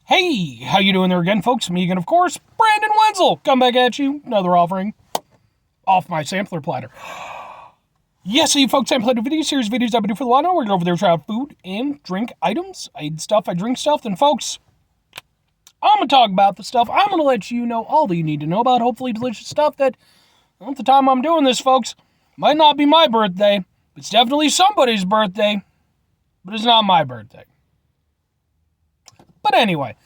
Hey, how you doing there again, folks? Me again, of course, Brandon Wenzel. Come back at you, another offering off my sampler platter. Yes, so you folks, I'm playing a video series videos I've been doing for a while now. We're going over there try out food and drink items. I eat stuff, I drink stuff, and folks, I'm going to talk about the stuff. I'm going to let you know all that you need to know about hopefully delicious stuff that, at the time I'm doing this, folks, might not be my birthday. It's definitely somebody's birthday, but it's not my birthday. But anyway,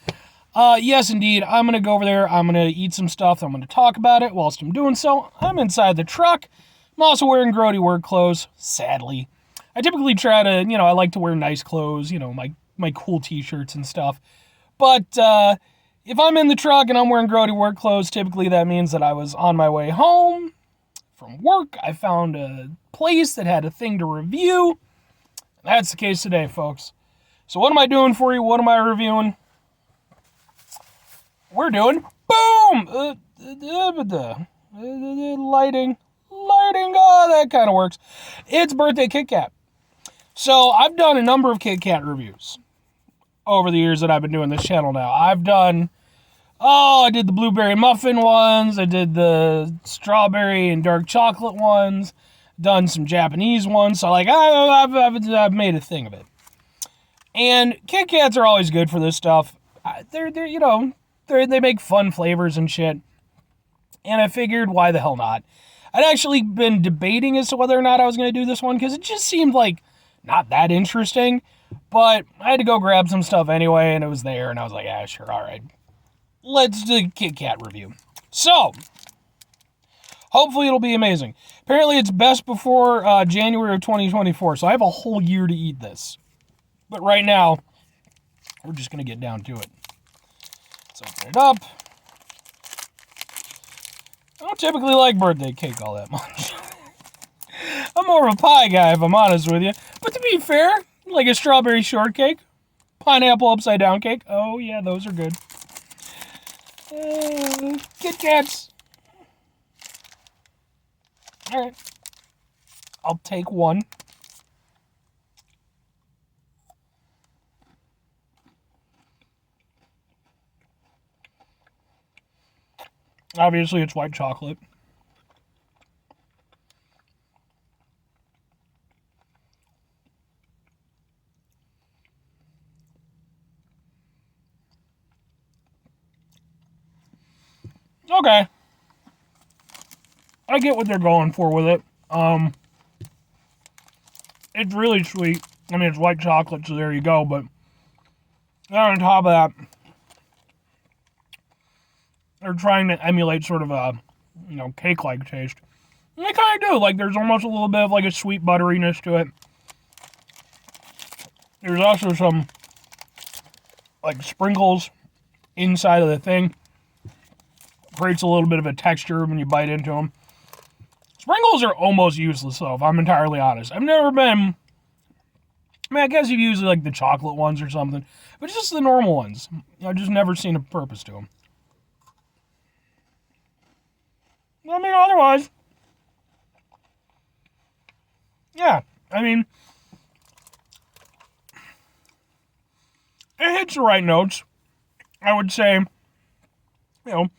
yes, indeed, I'm going to go over there. I'm going to eat some stuff. I'm going to talk about it whilst I'm doing so. I'm inside the truck. I'm also wearing grody work clothes, sadly. I typically try to, I like to wear nice clothes, my cool t-shirts and stuff. But if I'm in the truck and I'm wearing grody work clothes, typically that means that I was on my way home from work. I found a place that had a thing to review. That's the case today, folks. So what am I doing for you? What am I reviewing? We're doing boom! Lighting. Oh, that kind of works. It's birthday Kit Kat. So I've done a number of Kit Kat reviews over the years that I've been doing this channel now. I did the blueberry muffin ones. I did the strawberry and dark chocolate ones. Done some Japanese ones. So I've made a thing of it. And Kit Kats are always good for this stuff. They make fun flavors and shit. And I figured, why the hell not? I'd actually been debating as to whether or not I was going to do this one because it just seemed like not that interesting. But I had to go grab some stuff anyway, and it was there, and I was like, sure, all right. Let's do a Kit Kat review. So, hopefully it'll be amazing. Apparently it's best before January of 2024, so I have a whole year to eat this. But right now, we're just going to get down to it. Let's open it up. I don't typically like birthday cake all that much. I'm more of a pie guy, if I'm honest with you. But to be fair, like a strawberry shortcake, pineapple upside down cake. Oh, yeah, those are good. Kit Kats. All right. I'll take one. Obviously, it's white chocolate. Okay. I get what they're going for with it. It's really sweet. I mean, it's white chocolate, so there you go. But on top of that, they're trying to emulate sort of a, cake-like taste. And they kind of do. Like, there's almost a little bit of, like, a sweet butteriness to it. There's also some, like, sprinkles inside of the thing. Creates a little bit of a texture when you bite into them. Sprinkles are almost useless, though, if I'm entirely honest. I've never been... I guess you've used, like, the chocolate ones or something. But just the normal ones. I've just never seen a purpose to them. I mean, otherwise... Yeah, I mean... It hits the right notes. I would say, it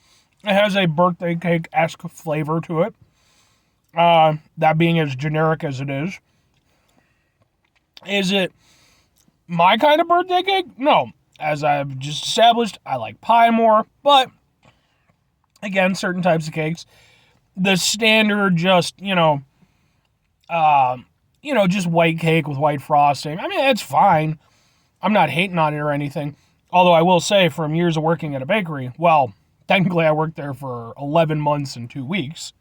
has a birthday cake-esque flavor to it. That being as generic as it is. Is it my kind of birthday cake? No. As I've just established, I like pie more. But, again, certain types of cakes. The standard just, just white cake with white frosting. I mean, it's fine. I'm not hating on it or anything. Although I will say, from years of working at a bakery, well, technically I worked there for 11 months and 2 weeks.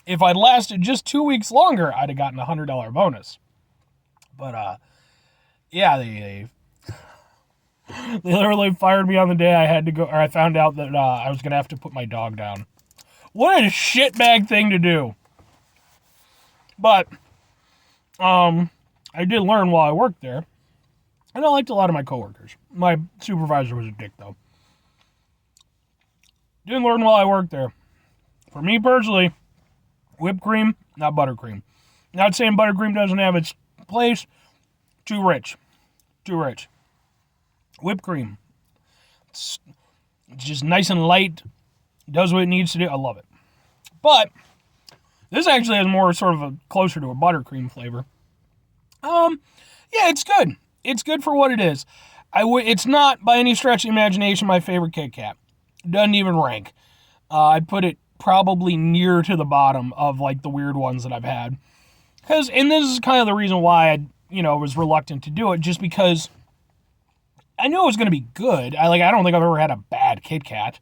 If I'd lasted just 2 weeks longer, I'd have gotten a $100 bonus. But, yeah, they literally fired me on the day I had to go, or I found out that I was going to have to put my dog down. What a shitbag thing to do. But, I did learn while I worked there. And I liked a lot of my coworkers. My supervisor was a dick, though. Didn't learn while I worked there. For me personally, whipped cream, not buttercream. Not saying buttercream doesn't have its place. Too rich. Whipped cream. It's just nice and light. Does what it needs to do. I love it. But this actually has more sort of a closer to a buttercream flavor. Yeah, it's good. It's good for what it is. It's not by any stretch of imagination my favorite Kit Kat. Doesn't even rank. I'd put it probably near to the bottom of like the weird ones that I've had. And this is kind of the reason why I, was reluctant to do it, just because I knew it was going to be good. I don't think I've ever had a bad Kit Kat,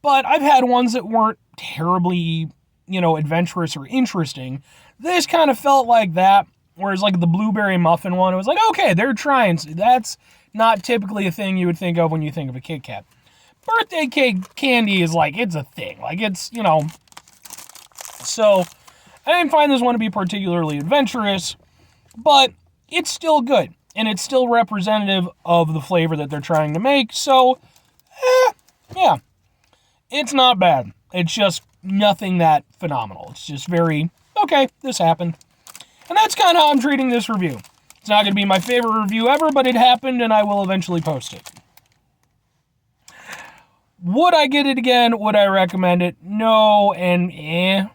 but I've had ones that weren't terribly, adventurous or interesting. This kind of felt like that, whereas like the blueberry muffin one, it was like, okay, they're trying. That's not typically a thing you would think of when you think of a Kit Kat. Birthday cake candy is like, it's a thing. Like, it's, So, I didn't find this one to be particularly adventurous, but it's still good. And it's still representative of the flavor that they're trying to make. So, yeah. It's not bad. It's just nothing that phenomenal. It's just very, okay, this happened. And that's kind of how I'm treating this review. It's not going to be my favorite review ever, but it happened and I will eventually post it. Would I get it again? Would I recommend it? No, and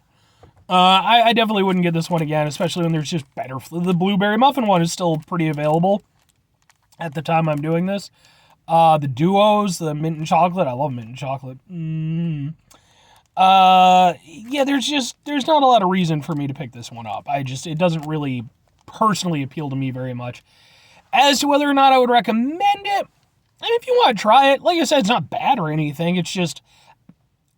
I definitely wouldn't get this one again, especially when there's just better. The blueberry muffin one is still pretty available at the time I'm doing this. The duos, the mint and chocolate. I love mint and chocolate. Yeah, there's not a lot of reason for me to pick this one up. It doesn't really personally appeal to me very much. As to whether or not I would recommend it, I mean, if you want to try it, like I said, it's not bad or anything. It's just,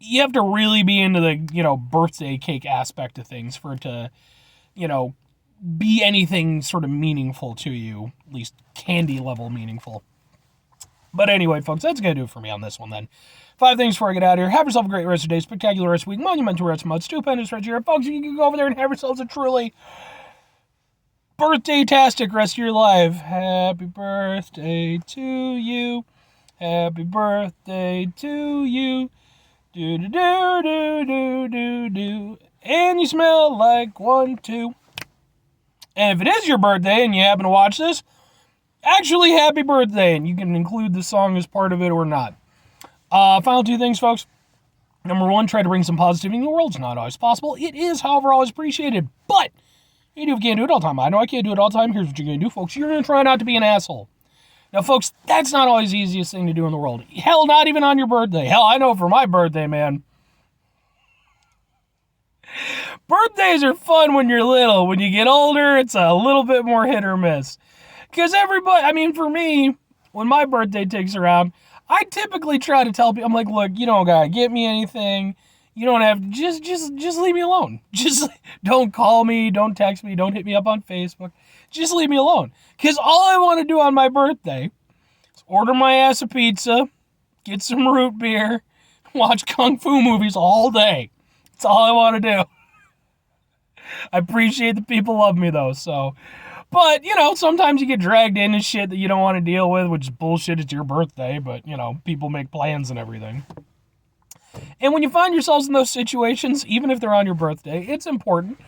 you have to really be into the, birthday cake aspect of things for it to, be anything sort of meaningful to you, at least candy level meaningful. But anyway, folks, that's going to do it for me on this one then. 5 things before I get out of here. Have yourself a great rest of the day, spectacular rest of the week, monumental rest of the month, stupendous rest of your year. Folks, you can go over there and have yourselves a truly birthday-tastic rest of your life. Happy birthday to you. Happy birthday to you. Do-do-do-do-do-do-do. And you smell like 1, 2. And if it is your birthday and you happen to watch this, actually happy birthday. And you can include the song as part of it or not. Final 2 things, folks. Number 1, try to bring some positivity in the world. It's not always possible. It is, however, always appreciated. But you can't do it all the time. I know I can't do it all the time. Here's what you're going to do, folks. You're going to try not to be an asshole. Now, folks, that's not always the easiest thing to do in the world. Hell, not even on your birthday. Hell, I know for my birthday, man. Birthdays are fun when you're little. When you get older, it's a little bit more hit or miss. Because for me, when my birthday takes around, I typically try to tell people, I'm like, look, you don't gotta get me anything. You don't have, just leave me alone. Just don't call me, don't text me, don't hit me up on Facebook. Just leave me alone. Because all I want to do on my birthday is order my ass a pizza, get some root beer, watch kung fu movies all day. That's all I want to do. I appreciate that people love me though, so. But, sometimes you get dragged into shit that you don't want to deal with, which is bullshit. It's your birthday, but, people make plans and everything. And when you find yourselves in those situations, even if they're on your birthday, it's important.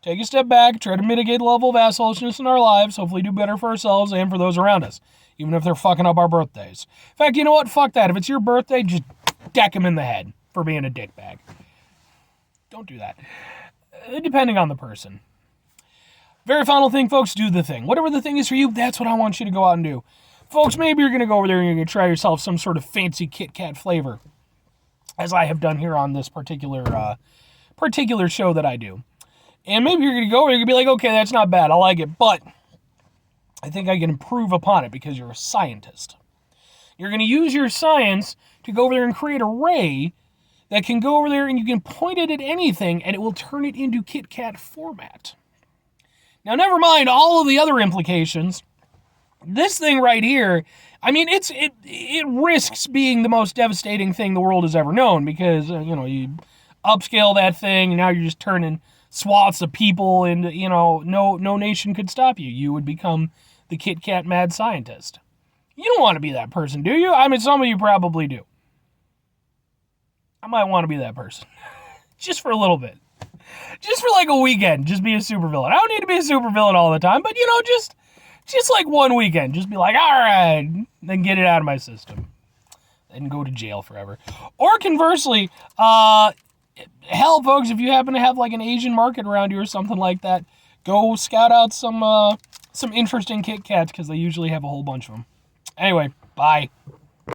Take a step back, try to mitigate the level of assholishness in our lives, hopefully do better for ourselves and for those around us, even if they're fucking up our birthdays. In fact, you know what? Fuck that. If it's your birthday, just deck them in the head for being a dickbag. Don't do that. Depending on the person. Very final thing, folks, do the thing. Whatever the thing is for you, that's what I want you to go out and do. Folks, maybe you're going to go over there and you're going to try yourself some sort of fancy Kit Kat flavor, as I have done here on this particular show that I do. And maybe you're going to go over there and be like, okay, that's not bad, I like it, but I think I can improve upon it because you're a scientist. You're going to use your science to go over there and create a ray that can go over there and you can point it at anything and it will turn it into Kit Kat format. Now, never mind all of the other implications. This thing right here, it risks being the most devastating thing the world has ever known because, you upscale that thing and now you're just turning swaths of people and, no nation could stop you. You would become the Kit Kat mad scientist. You don't want to be that person, do you? Some of you probably do. I might want to be that person. Just for a little bit. Just for like a weekend, just be a supervillain. I don't need to be a supervillain all the time, but just like one weekend, just be like, all right, then get it out of my system. And go to jail forever. Or conversely, hell, folks, if you happen to have like an Asian market around you or something like that, go scout out some interesting Kit Kats because they usually have a whole bunch of them. Anyway, bye.